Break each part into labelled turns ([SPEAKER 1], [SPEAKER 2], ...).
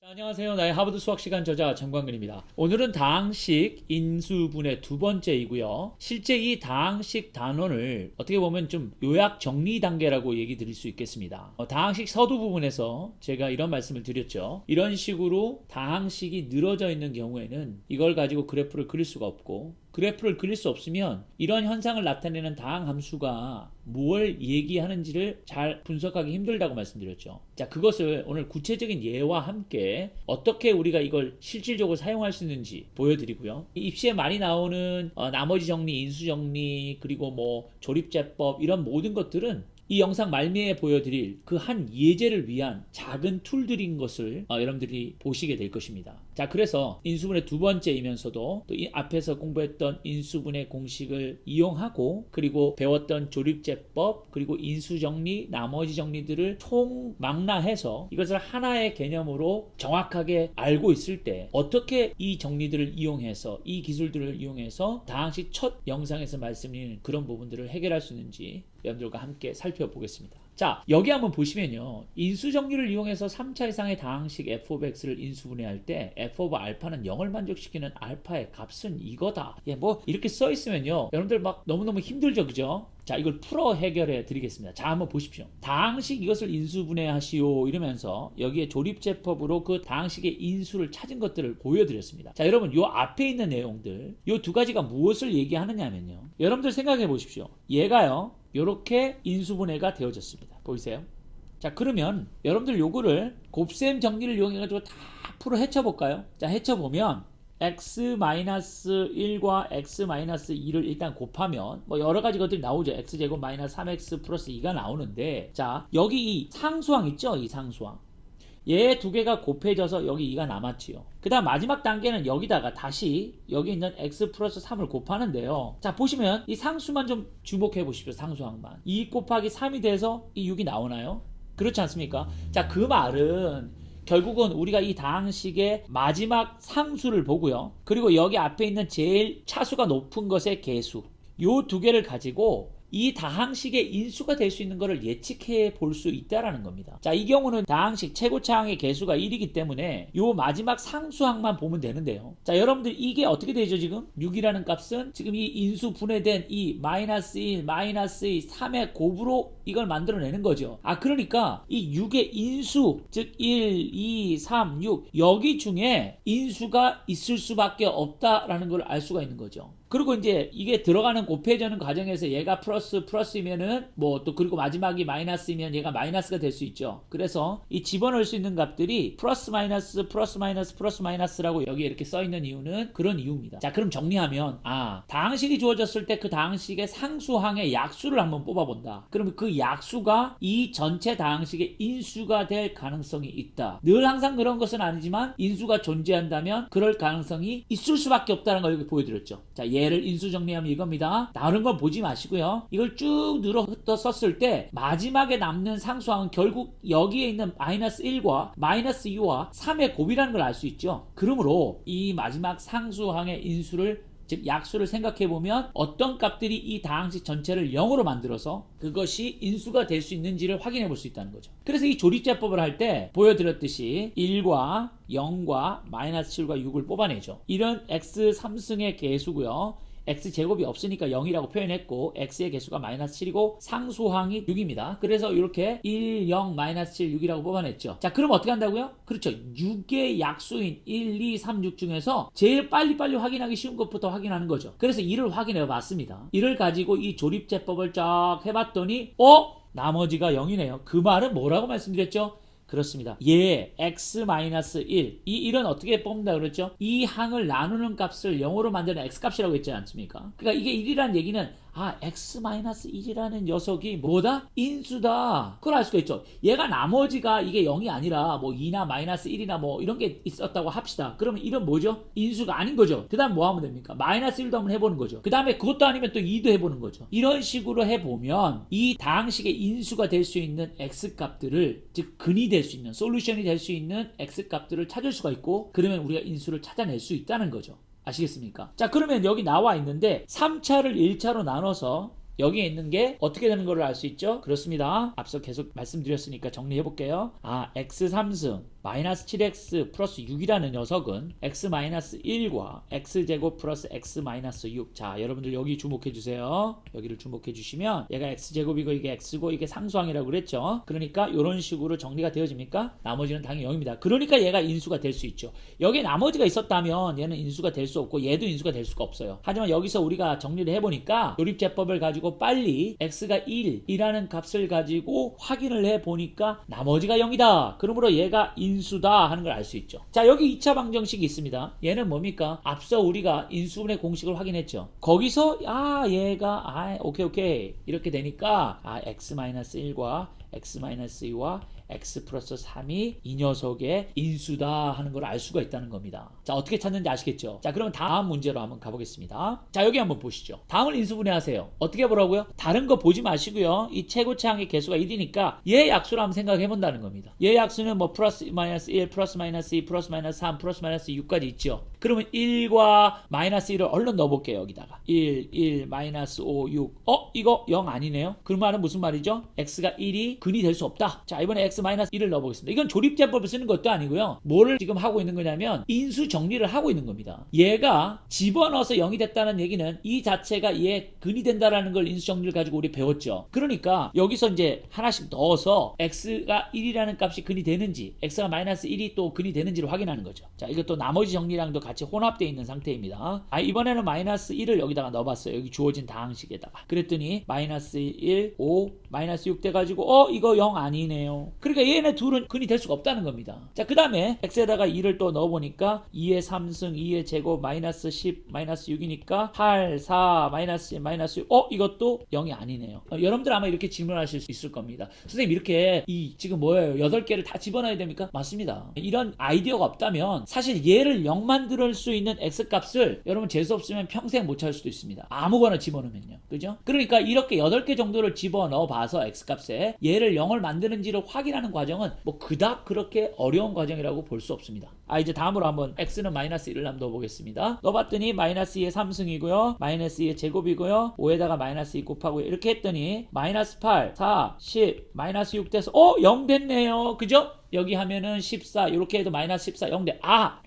[SPEAKER 1] 안녕하세요. 나의 하버드 수학시간 저자 정광근입니다. 오늘은 다항식 인수분해 두 번째이고요. 실제 이 다항식 단원을 어떻게 보면 좀 요약 정리 단계라고 얘기 드릴 수 있겠습니다. 다항식 서두 부분에서 제가 이런 말씀을 드렸죠. 이런 식으로 다항식이 늘어져 있는 경우에는 이걸 가지고 그래프를 그릴 수가 없고, 그래프를 그릴 수 없으면 이런 현상을 나타내는 다항 함수가 뭘 얘기하는지를 잘 분석하기 힘들다고 말씀드렸죠. 자, 그것을 오늘 구체적인 예와 함께 어떻게 우리가 이걸 실질적으로 사용할 수 있는지 보여드리고요. 입시에 많이 나오는 나머지 정리, 인수 정리, 그리고 뭐 조립제법, 이런 모든 것들은 이 영상 말미에 보여드릴 그 한 예제를 위한 작은 툴들인 것을 여러분들이 보시게 될 것입니다. 자, 그래서 인수분해 두 번째이면서도 또 이 앞에서 공부했던 인수분해 공식을 이용하고, 그리고 배웠던 조립제법, 그리고 인수정리, 나머지 정리들을 총망라해서 이것을 하나의 개념으로 정확하게 알고 있을 때 어떻게 이 정리들을 이용해서, 이 기술들을 이용해서 다항식 첫 영상에서 말씀드린 그런 부분들을 해결할 수 있는지 여러분들과 함께 살펴보겠습니다. 자, 여기 한번 보시면요, 인수정리를 이용해서 3차 이상의 다항식 f of x를 인수분해할 때 f of alpha는 0을 만족시키는 알파의 값은 이거다. 뭐 이렇게 써 있으면요, 여러분들 막 너무너무 힘들죠, 그죠? 자, 이걸 풀어 해결해 드리겠습니다. 자, 한번 보십시오. 다항식 이것을 인수분해하시오 이러면서 여기에 조립제법으로 그 다항식의 인수를 찾은 것들을 보여드렸습니다. 자, 여러분, 요 앞에 있는 내용들, 요 두 가지가 무엇을 얘기하느냐면요, 여러분들 생각해 보십시오. 얘가요, 요렇게 인수분해가 되어졌습니다. 보이세요? 자, 그러면 여러분들 요거를 곱셈 정리를 이용해가지고 다 풀어 헤쳐볼까요? 자, 헤쳐보면 x-1과 x-2를 일단 곱하면 뭐 여러가지 것들이 나오죠. x제곱 마이너스 3x 플러스 2가 나오는데, 자, 여기 이 상수항 있죠? 이 상수항, 얘 두 개가 곱해져서 여기 2가 남았지요. 그 다음 마지막 단계는 여기다가 다시 여기 있는 x 플러스 3을 곱하는데요. 자, 보시면 이 상수만 좀 주목해 보십시오. 상수항만 2 곱하기 3이 돼서 이 6이 나오나요? 그렇지 않습니까? 자, 그 말은 결국은 우리가 이 다항식의 마지막 상수를 보고요, 그리고 여기 앞에 있는 제일 차수가 높은 것의 개수, 요 두 개를 가지고 이 다항식의 인수가 될 수 있는 것을 예측해 볼 수 있다라는 겁니다. 자, 이 경우는 다항식 최고차항의 개수가 1이기 때문에 요 마지막 상수항만 보면 되는데요. 자, 여러분들 이게 어떻게 되죠? 지금 6이라는 값은 지금 이 인수 분해된 이 마이너스 1, 마이너스 2, 3의 곱으로 이걸 만들어내는 거죠. 아, 그러니까 이 6의 인수, 즉 1, 2, 3, 6, 여기 중에 인수가 있을 수밖에 없다라는 걸 알 수가 있는 거죠. 그리고 이제 이게 들어가는 곱해지는 과정에서 얘가 플러스이면은 뭐 또, 그리고 마지막이 마이너스이면 얘가 마이너스가 될 수 있죠. 그래서 이 집어넣을 수 있는 값들이 플러스 마이너스 플러스 마이너스 플러스 마이너스라고 여기에 이렇게 써 있는 이유는 그런 이유입니다. 자, 그럼 정리하면, 다항식이 주어졌을 때 그 다항식의 상수항의 약수를 한번 뽑아본다. 그러면 그 약수가 이 전체 다항식의 인수가 될 가능성이 있다. 늘 항상 그런 것은 아니지만 인수가 존재한다면 그럴 가능성이 있을 수밖에 없다는 걸 여기 보여드렸죠. 자, 얘를 인수 정리하면 이겁니다. 다른 건 보지 마시고요, 이걸 쭉 늘어 썼을 때 마지막에 남는 상수항은 결국 여기에 있는 마이너스 1과 마이너스 2와 3의 곱이라는 걸 알 수 있죠. 그러므로 이 마지막 상수항의 인수를, 즉 약수를 생각해보면 어떤 값들이 이 다항식 전체를 0으로 만들어서 그것이 인수가 될 수 있는지를 확인해 볼 수 있다는 거죠. 그래서 이 조립제법을 할 때 보여드렸듯이 1과 0과 마이너스 7과 6을 뽑아내죠. 이런 x 3승의 개수고요, x제곱이 없으니까 0이라고 표현했고, x의 개수가 마이너스 7이고 상수항이 6입니다. 그래서 이렇게 1, 0, 마이너스 7, 6이라고 뽑아냈죠. 자, 그럼 어떻게 한다고요? 그렇죠. 6의 약수인 1, 2, 3, 6 중에서 제일 빨리빨리 확인하기 쉬운 것부터 확인하는 거죠. 그래서 이를 확인해 봤습니다. 이를 가지고 이 조립제법을 쫙 해봤더니 나머지가 0이네요. 그 말은 뭐라고 말씀드렸죠? 그렇습니다. 얘 x-1, 이 1은 어떻게 뽑는다 그랬죠? 이 항을 나누는 값을 0으로 만드는 x값이라고 했지 않습니까? 그러니까 이게 1이라는 얘기는 x-1이라는 녀석이 뭐다? 인수다. 그걸 알 수가 있죠. 얘가 나머지가 이게 0이 아니라 뭐 2나 마이너스 1이나 뭐 이런 게 있었다고 합시다. 그러면 1은 뭐죠? 인수가 아닌 거죠. 그 다음 뭐 하면 됩니까? 마이너스 1도 한번 해보는 거죠. 그 다음에 그것도 아니면 또 2도 해보는 거죠. 이런 식으로 해보면 이 다항식의 인수가 될 수 있는 x값들을, 즉 근이 될 수 있는, 솔루션이 될 수 있는 x값들을 찾을 수가 있고, 그러면 우리가 인수를 찾아낼 수 있다는 거죠. 아시겠습니까? 자, 그러면 여기 나와 있는데 3차를 1차로 나눠서 여기에 있는 게 어떻게 되는 걸 알 수 있죠? 그렇습니다. 앞서 계속 말씀드렸으니까 정리해 볼게요. x 3승 마이너스 7x 플러스 6이라는 녀석은 x 마이너스 1과 x제곱 플러스 x 마이너스 6. 자, 여러분들 여기 주목해 주세요. 여기를 주목해 주시면 얘가 x제곱이고 이게 x고 이게 상수항이라고 그랬죠. 그러니까 이런 식으로 정리가 되어집니까? 나머지는 당연히 0입니다. 그러니까 얘가 인수가 될 수 있죠. 여기에 나머지가 있었다면 얘는 인수가 될 수 없고 얘도 인수가 될 수가 없어요. 하지만 여기서 우리가 정리를 해보니까 조립제법을 가지고 빨리 x가 1이라는 값을 가지고 확인을 해보니까 나머지가 0이다. 그러므로 얘가 인수다 하는 걸 알 수 있죠. 자, 여기 2차 방정식이 있습니다. 얘는 뭡니까? 앞서 우리가 인수분해 공식을 확인했죠. 거기서 얘가 오케이 이렇게 되니까 x-1과 x-2와 x 플러스 3이 이 녀석의 인수다 하는 걸 알 수가 있다는 겁니다. 자, 어떻게 찾는지 아시겠죠? 자, 그럼 다음 문제로 한번 가보겠습니다. 자, 여기 한번 보시죠. 다음을 인수분해하세요. 어떻게 보라고요? 다른 거 보지 마시고요. 이 최고차항의 개수가 1이니까 얘 약수로 한번 생각해 본다는 겁니다. 얘 약수는 뭐 플러스 마이너스 1, 플러스 마이너스 2, 플러스 마이너스 3, 플러스 마이너스 6까지 있죠. 그러면 1과 마이너스 1을 얼른 넣어볼게요. 여기다가 1, 마이너스 5, 6. 이거 0 아니네요. 그 말은 무슨 말이죠? x가 1이 근이 될 수 없다. 자, 이번에 x-1을 넣어보겠습니다. 이건 조립제법을 쓰는 것도 아니고요. 뭐를 지금 하고 있는 거냐면 인수 정리를 하고 있는 겁니다. 얘가 집어넣어서 0이 됐다는 얘기는 이 자체가 얘 근이 된다라는 걸 인수 정리를 가지고 우리 배웠죠. 그러니까 여기서 이제 하나씩 넣어서 x가 1이라는 값이 근이 되는지 x가 마이너스 1이 또 근이 되는지를 확인하는 거죠. 자, 이것도 나머지 정리랑도 같이 혼합되어 있는 상태입니다. 이번에는 마이너스 1을 여기다가 넣어봤어요. 여기 주어진 다항식에다가. 그랬더니 마이너스 1, 5, 마이너스 6 돼가지고 이거 0 아니네요. 그러니까 얘네 둘은 근이 될 수가 없다는 겁니다. 자, 그 다음에 x에다가 2를 또 넣어보니까 2의 3승 2의 제곱 마이너스 10 마이너스 6이니까 8, 4 마이너스 10 마이너스 6 이것도 0이 아니네요. 여러분들 아마 이렇게 질문하실 수 있을 겁니다. 선생님 이렇게 지금 뭐예요? 8개를 다 집어넣어야 됩니까? 맞습니다. 이런 아이디어가 없다면 사실 얘를 0 만들 수 있는 x값을 여러분 재수 없으면 평생 못 찾을 수도 있습니다. 아무거나 집어넣으면요. 그죠? 그러니까 이렇게 8개 정도를 집어넣어 봐서 x값에 얘를 0을 만드는지를 확인하는 과정은 뭐 그닥 그렇게 어려운 과정이라고 볼 수 없습니다. 이제 다음으로 한번 x는 마이너스 1을 한번 넣어보겠습니다. 넣어봤더니 마이너스 2의 3승이고요. 마이너스 2의 제곱이고요. 5에다가 마이너스 2 곱하고 이렇게 했더니 마이너스 8, 4, 10, 마이너스 6 돼서 0 됐네요. 그죠? 여기 하면은 14 이렇게 해도 마이너스 14 0대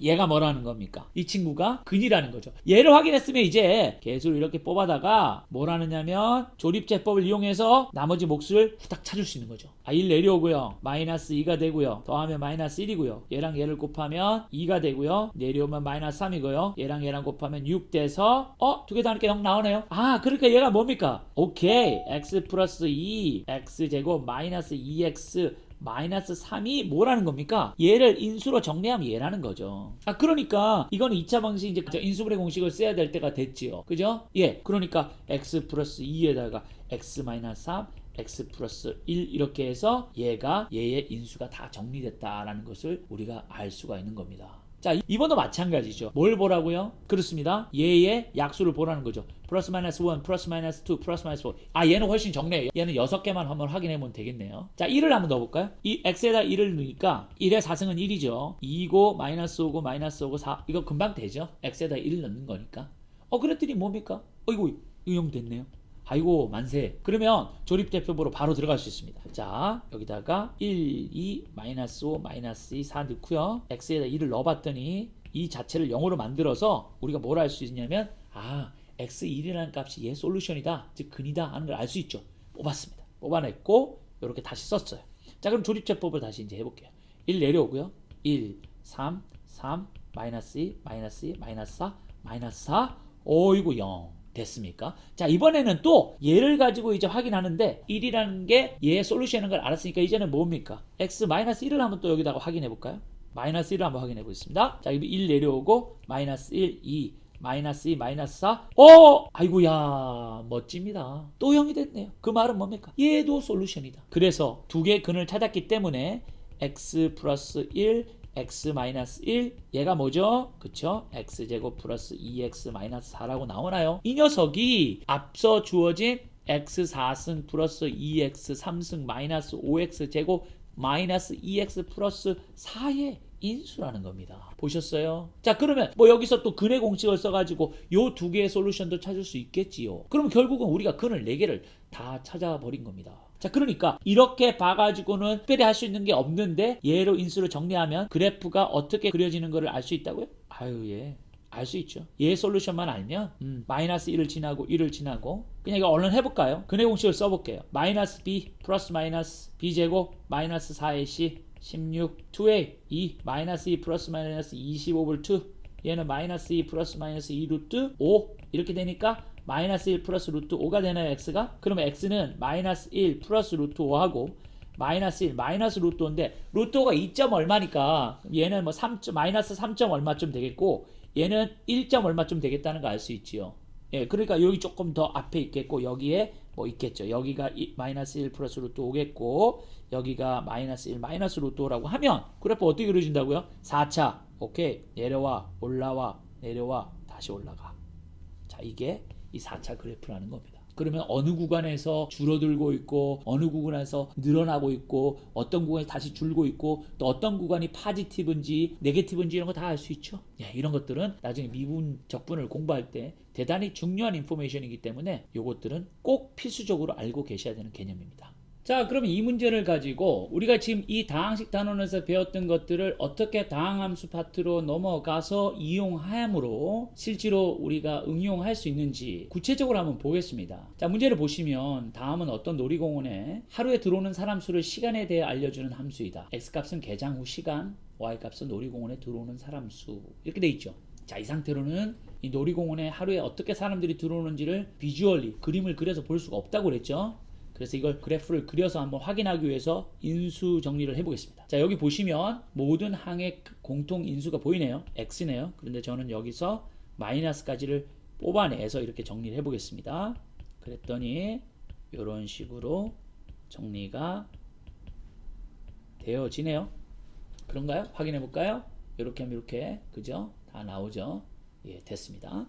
[SPEAKER 1] 얘가 뭐라는 겁니까? 이 친구가 근이라는 거죠. 얘를 확인했으면 이제 개수를 이렇게 뽑아다가 뭐라느냐면 조립제법을 이용해서 나머지 몫을 후딱 찾을 수 있는 거죠. 1 내려오고요. 마이너스 2가 되고요. 더하면 마이너스 1이고요. 얘랑 얘를 곱하면 2가 되고요. 내려오면 마이너스 3이고요. 얘랑 곱하면 6 돼서 두 개 다 하니까 0 나오네요. 그러니까 얘가 뭡니까? 오케이. x 플러스 2 x제곱 마이너스 2x 마이너스 3이 뭐라는 겁니까? 얘를 인수로 정리하면 얘라는 거죠. 그러니까 이거는 2차 방식 이제 인수분해 공식을 써야 될 때가 됐지요. 그죠? 그러니까 x 플러스 2에다가 x 마이너스 3 x 플러스 1 이렇게 해서 얘가 얘의 인수가 다 정리됐다라는 것을 우리가 알 수가 있는 겁니다. 자, 이번도 마찬가지죠. 뭘 보라고요? 그렇습니다. 얘의 약수를 보라는 거죠. 플러스 마이너스 1, 플러스 마이너스 2, 플러스 마이너스 4. 얘는 훨씬 적네요. 얘는 6개만 한번 확인해보면 되겠네요. 자, 1을 한번 넣어볼까요? 이 x에다 1을 넣으니까 1의 4승은 1이죠. 2고 마이너스 5고 마이너스 5고 4. 이거 금방 되죠? x에다 1을 넣는 거니까. 그랬더니 뭡니까? 이거 0 됐네요. 아이고 만세. 그러면 조립제법으로 바로 들어갈 수 있습니다. 자, 여기다가 1, 2, 마이너스 5, 마이너스 2, 4 넣고요. x에다 1을 넣어봤더니 이 자체를 0으로 만들어서 우리가 뭘 알 수 있냐면 x1이라는 값이 얘 솔루션이다. 즉 근이다 하는 걸 알 수 있죠. 뽑았습니다. 뽑아냈고 이렇게 다시 썼어요. 자, 그럼 조립제법을 다시 이제 해볼게요. 1 내려오고요. 1, 3, 3, 마이너스 2, 마이너스 2, 마이너스 4, 마이너스 4, 어이구 0. 됐습니까? 자, 이번에는 또 얘를 가지고 이제 확인하는데 1이라는 게 얘의 솔루션인 걸 알았으니까 이제는 뭡니까? x-1을 한번 또 여기다가 확인해 볼까요? 마이너스 1을 한번 확인해 보겠습니다. 자, 1 내려오고 마이너스 1, 2, 마이너스 2, 마이너스 4. 아이고야 멋집니다. 또 0이 됐네요. 그 말은 뭡니까? 얘도 솔루션이다. 그래서 두 개의 근을 찾았기 때문에 x 플러스 1 x-1 얘가 뭐죠? 그쵸? x제곱 플러스 2x 마이너스 4라고 나오나요? 이 녀석이 앞서 주어진 x4승 플러스 2x 3승 마이너스 5x 제곱 마이너스 2x 플러스 4의 인수라는 겁니다. 보셨어요? 자, 그러면 뭐 여기서 또 근의 공식을 써가지고 요 두 개의 솔루션도 찾을 수 있겠지요. 그러면 결국은 우리가 근을 4개를 다 찾아버린 겁니다. 자, 그러니까 이렇게 봐가지고는 특별히 할 수 있는 게 없는데 얘로 인수를 정리하면 그래프가 어떻게 그려지는 거를 알 수 있다고요? 아유, 예. 알 수 있죠. 얘 솔루션만 알면 마이너스 1을 지나고 1을 지나고 그냥 이거 얼른 해볼까요? 근의 공식을 써볼게요. 마이너스 b 플러스 마이너스 b제곱 마이너스 4의 c 16 2a 2 마이너스 2 플러스 마이너스 25볼 2 얘는 마이너스 2 플러스 마이너스 2 루트 5 이렇게 되니까 마이너스 1 플러스 루트 5가 되나요? x가? 그러면 x는 마이너스 1 플러스 루트 5하고 마이너스 1 마이너스 루트 5인데 루트 5가 2점 얼마니까 얘는 뭐 3, 마이너스 3점 얼마쯤 되겠고 얘는 1점 얼마쯤 되겠다는 거 알 수 있지요. 예, 그러니까 여기 조금 더 앞에 있겠고 여기에 뭐 있겠죠. 여기가 마이너스 1 플러스 루트 5겠고 여기가 마이너스 1 마이너스 루트 5라고 하면 그래프 어떻게 그려진다고요? 4차 오케이 내려와 올라와 내려와 다시 올라가. 자, 이게 이 4차 그래프라는 겁니다. 그러면 어느 구간에서 줄어들고 있고 어느 구간에서 늘어나고 있고 어떤 구간이 다시 줄고 있고 또 어떤 구간이 파지티브인지 네게티브인지 이런 거 다 알 수 있죠. 예, 이런 것들은 나중에 미분 적분을 공부할 때 대단히 중요한 인포메이션이기 때문에 이것들은 꼭 필수적으로 알고 계셔야 되는 개념입니다. 자, 그러면 이 문제를 가지고 우리가 지금 이 다항식 단원에서 배웠던 것들을 어떻게 다항함수 파트로 넘어가서 이용함으로 실제로 우리가 응용할 수 있는지 구체적으로 한번 보겠습니다. 자, 문제를 보시면 다음은 어떤 놀이공원에 하루에 들어오는 사람 수를 시간에 대해 알려주는 함수이다. x값은 개장 후 시간, y값은 놀이공원에 들어오는 사람 수 이렇게 돼 있죠. 자, 이 상태로는 이 놀이공원에 하루에 어떻게 사람들이 들어오는지를 비주얼리 그림을 그려서 볼 수가 없다고 그랬죠. 그래서 이걸 그래프를 그려서 한번 확인하기 위해서 인수 정리를 해보겠습니다. 자, 여기 보시면 모든 항의 공통 인수가 보이네요. x네요. 그런데 저는 여기서 마이너스까지를 뽑아내서 이렇게 정리를 해보겠습니다. 그랬더니 이런 식으로 정리가 되어지네요. 그런가요? 확인해 볼까요? 이렇게 하면 이렇게 그죠? 다 나오죠? 예, 됐습니다.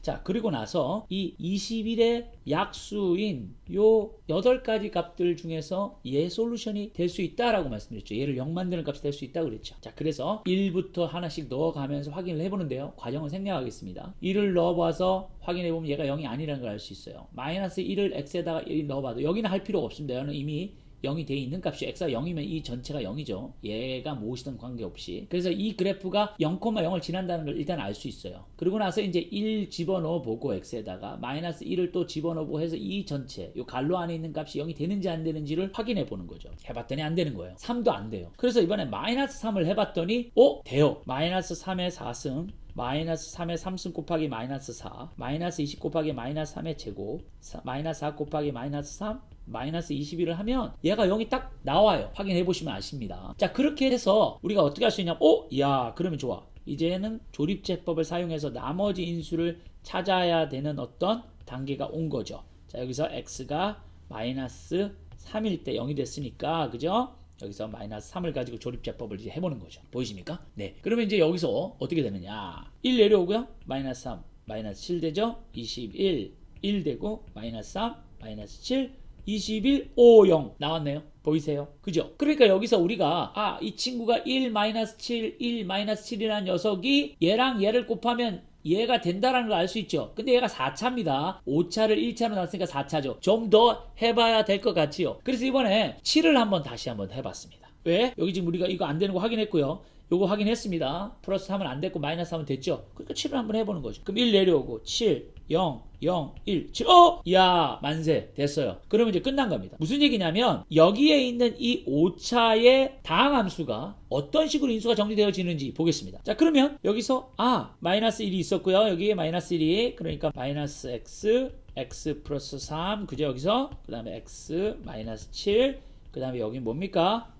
[SPEAKER 1] 자, 그리고 나서 이 21의 약수인 요 8가지 값들 중에서 얘 솔루션이 될 수 있다라고 말씀드렸죠. 얘를 0 만드는 값이 될 수 있다고 그랬죠. 자, 그래서 1부터 하나씩 넣어가면서 확인을 해보는데요. 과정은 생략하겠습니다. 1을 넣어봐서 확인해보면 얘가 0이 아니라는 걸 알 수 있어요. 마이너스 1을 x에다가 1 넣어봐도 여기는 할 필요가 없습니다. 여기는 이미 0이 돼 있는 값이 x가 0이면 이 전체가 0이죠. 얘가 무엇이든 관계없이. 그래서 이 그래프가 0,0을 지난다는 걸 일단 알 수 있어요. 그리고 나서 이제 1 집어넣어 보고 x에다가 마이너스 1을 또 집어넣어 보고 해서 이 전체 이 갈로 안에 있는 값이 0이 되는지 안 되는지를 확인해 보는 거죠. 해봤더니 안 되는 거예요. 3도 안 돼요. 그래서 이번에 마이너스 3을 해봤더니 돼요. 마이너스 3의 4승 마이너스 3의 3승 곱하기 마이너스 4 마이너스 20 곱하기 마이너스 3의 제곱 마이너스 4 곱하기 마이너스 3 마이너스 21을 하면 얘가 0이 딱 나와요. 확인해 보시면 아십니다. 자, 그렇게 해서 우리가 어떻게 할 수 있냐? 야, 그러면 좋아. 이제는 조립제법을 사용해서 나머지 인수를 찾아야 되는 어떤 단계가 온 거죠. 자, 여기서 x가 마이너스 3일 때 0이 됐으니까 그죠? 여기서 마이너스 3을 가지고 조립제법을 이제 해보는 거죠. 보이십니까? 네. 그러면 이제 여기서 어떻게 되느냐? 1 내려오고요. 마이너스 3, 마이너스 7 되죠? 21, 1 되고 마이너스 3, 마이너스 7, 21, 5, 0 나왔네요. 보이세요? 그죠? 그러니까 여기서 우리가 이 친구가 1, 마이너스 7, 1, 마이너스 7이라는 녀석이 얘랑 얘를 곱하면 얘가 된다라는 걸 알 수 있죠. 근데 얘가 4차입니다. 5차를 1차로 나눴으니까 4차죠. 좀 더 해봐야 될 것 같지요. 그래서 이번에 7을 다시 한번 해봤습니다. 왜? 여기 지금 우리가 이거 안 되는 거 확인했고요. 요거 확인했습니다. 플러스 3은 안 됐고 마이너스 3은 됐죠. 그러니까 7을 한번 해보는 거죠. 그럼 1 내려오고 7, 0, 0, 1, 7. 야, 만세. 됐어요. 그러면 이제 끝난 겁니다. 무슨 얘기냐면 여기에 있는 이 5차의 다항함수가 어떤 식으로 인수가 정리되어지는지 보겠습니다. 자, 그러면 여기서 마이너스 1이 있었고요. 여기에 마이너스 1이 그러니까 마이너스 x 플러스 3 그죠? 여기서 그 다음에 x 마이너스 7 그 다음에 여기 뭡니까?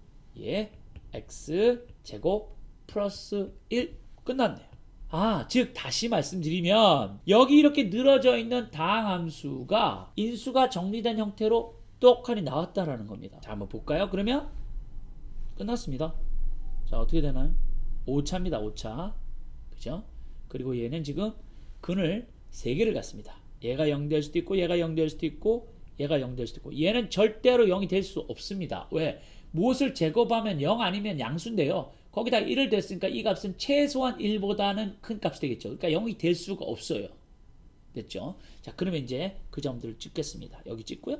[SPEAKER 1] x 제곱 플러스 1 끝났네요. 즉 다시 말씀드리면 여기 이렇게 늘어져 있는 다항함수가 인수가 정리된 형태로 똑하니 나왔다라는 겁니다. 자, 한번 볼까요? 그러면 끝났습니다. 자, 어떻게 되나요? 5차입니다. 5차. 그죠? 그리고 얘는 지금 근을 3개를 갖습니다. 얘가 0 될 수도 있고 얘가 0 될 수도 있고 얘가 0 될 수도 있고 얘는 절대로 0이 될 수 없습니다. 왜? 무엇을 제곱하면 0 아니면 양수인데요. 거기다 1을 댔으니까 이 값은 최소한 1보다는 큰 값이 되겠죠. 그러니까 0이 될 수가 없어요. 됐죠? 자, 그러면 이제 그 점들을 찍겠습니다. 여기 찍고요.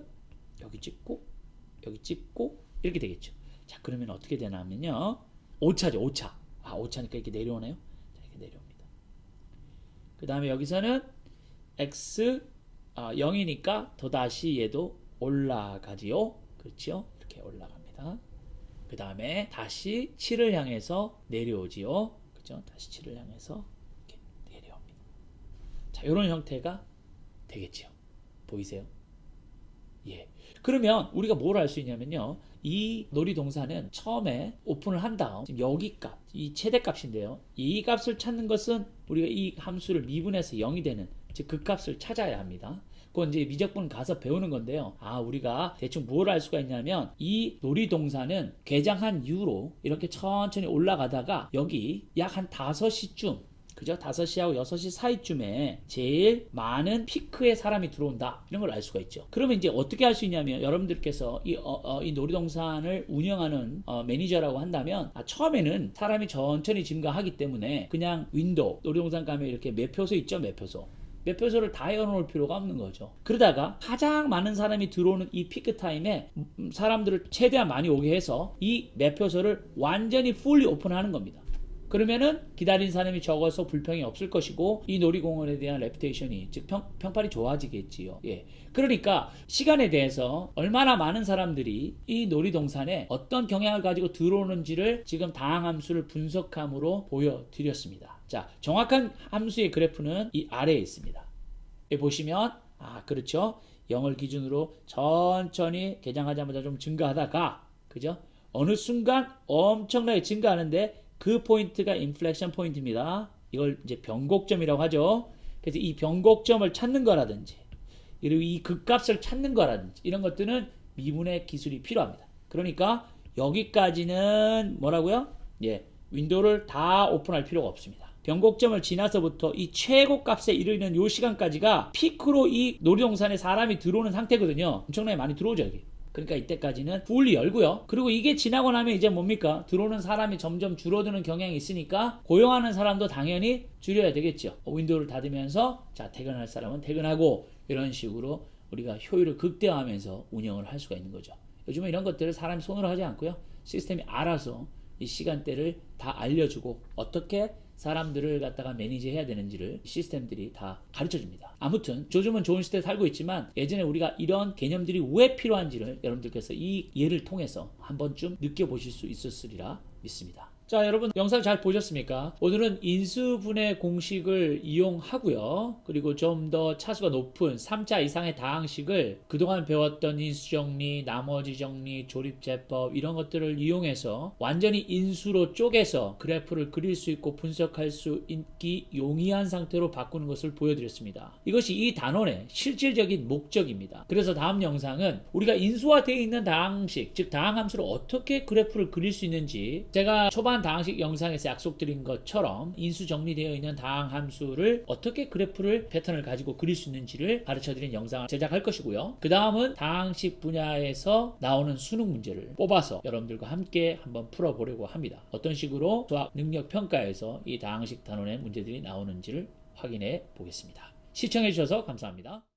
[SPEAKER 1] 여기 찍고 여기 찍고 이렇게 되겠죠. 자, 그러면 어떻게 되냐면요. 오차죠. 오차. 아, 오차니까 이렇게 내려오네요. 자, 이렇게 내려옵니다. 그 다음에 여기서는 x 0이니까 더다시 얘도 올라가지요. 그렇죠? 이렇게 올라갑니다. 그 다음에 다시 7을 향해서 내려오지요. 그죠? 다시 7을 향해서 이렇게 내려옵니다. 자, 이런 형태가 되겠죠. 보이세요? 예. 그러면 우리가 뭘 할 수 있냐면요. 이 놀이동산은 처음에 오픈을 한 다음 지금 여기 값, 이 최대값인데요. 이 값을 찾는 것은 우리가 이 함수를 미분해서 0이 되는 즉 그 값을 찾아야 합니다. 그건 이제 미적분 가서 배우는 건데요. 우리가 대충 뭘 알 수가 있냐면 이 놀이동산은 개장한 이후로 이렇게 천천히 올라가다가 여기 약 한 5시쯤 그죠? 5시하고 6시 사이쯤에 제일 많은 피크의 사람이 들어온다. 이런 걸 알 수가 있죠. 그러면 이제 어떻게 할 수 있냐면 여러분들께서 이 놀이동산을 운영하는 매니저라고 한다면 처음에는 사람이 천천히 증가하기 때문에 그냥 윈도우, 놀이동산 가면 이렇게 매표소 있죠? 매표소를 다 열어놓을 필요가 없는 거죠. 그러다가 가장 많은 사람이 들어오는 이 피크 타임에 사람들을 최대한 많이 오게 해서 이 매표소를 완전히 풀리 오픈하는 겁니다. 그러면은 기다린 사람이 적어서 불평이 없을 것이고 이 놀이공원에 대한 레퓨테이션이 즉 평판이 좋아지겠지요. 예. 그러니까 시간에 대해서 얼마나 많은 사람들이 이 놀이동산에 어떤 경향을 가지고 들어오는지를 지금 다항함수를 분석함으로 보여드렸습니다. 자, 정확한 함수의 그래프는 이 아래에 있습니다. 여기 보시면 그렇죠. 0을 기준으로 천천히 개장하자마자 좀 증가하다가 그죠? 어느 순간 엄청나게 증가하는데 그 포인트가 인플렉션 포인트입니다. 이걸 이제 변곡점이라고 하죠. 그래서 이 변곡점을 찾는 거라든지 그리고 이 극값을 찾는 거라든지 이런 것들은 미분의 기술이 필요합니다. 그러니까 여기까지는 뭐라고요? 예, 윈도우를 다 오픈할 필요가 없습니다. 변곡점을 지나서부터 이 최고값에 이르는 이 시간까지가 피크로 이 놀이동산에 사람이 들어오는 상태거든요. 엄청나게 많이 들어오죠 여기. 그러니까 이때까지는 풀리 열고요. 그리고 이게 지나고 나면 이제 뭡니까? 들어오는 사람이 점점 줄어드는 경향이 있으니까 고용하는 사람도 당연히 줄여야 되겠죠. 윈도우를 닫으면서 자, 퇴근할 사람은 퇴근하고 이런 식으로 우리가 효율을 극대화하면서 운영을 할 수가 있는 거죠. 요즘은 이런 것들을 사람이 손으로 하지 않고요. 시스템이 알아서 이 시간대를 다 알려주고 어떻게 사람들을 갖다가 매니지해야 되는지를 시스템들이 다 가르쳐줍니다. 아무튼 요즘은 좋은 시대에 살고 있지만 예전에 우리가 이런 개념들이 왜 필요한지를 여러분들께서 이 예를 통해서 한 번쯤 느껴보실 수 있었으리라 믿습니다. 자, 여러분 영상 잘 보셨습니까? 오늘은 인수분해 공식을 이용하고요. 그리고 좀 더 차수가 높은 3차 이상의 다항식을 그동안 배웠던 인수정리, 나머지 정리, 조립제법 이런 것들을 이용해서 완전히 인수로 쪼개서 그래프를 그릴 수 있고 분석할 수 있기 용이한 상태로 바꾸는 것을 보여드렸습니다. 이것이 이 단원의 실질적인 목적입니다. 그래서 다음 영상은 우리가 인수화되어 있는 다항식, 즉 다항함수로 어떻게 그래프를 그릴 수 있는지 제가 초반 다항식 영상에서 약속드린 것처럼 인수 정리되어 있는 다항함수를 어떻게 그래프를 패턴을 가지고 그릴 수 있는지를 가르쳐드린 영상을 제작할 것이고요. 그 다음은 다항식 분야에서 나오는 수능 문제를 뽑아서 여러분들과 함께 한번 풀어보려고 합니다. 어떤 식으로 수학 능력 평가에서 이 다항식 단원의 문제들이 나오는지를 확인해 보겠습니다. 시청해 주셔서 감사합니다.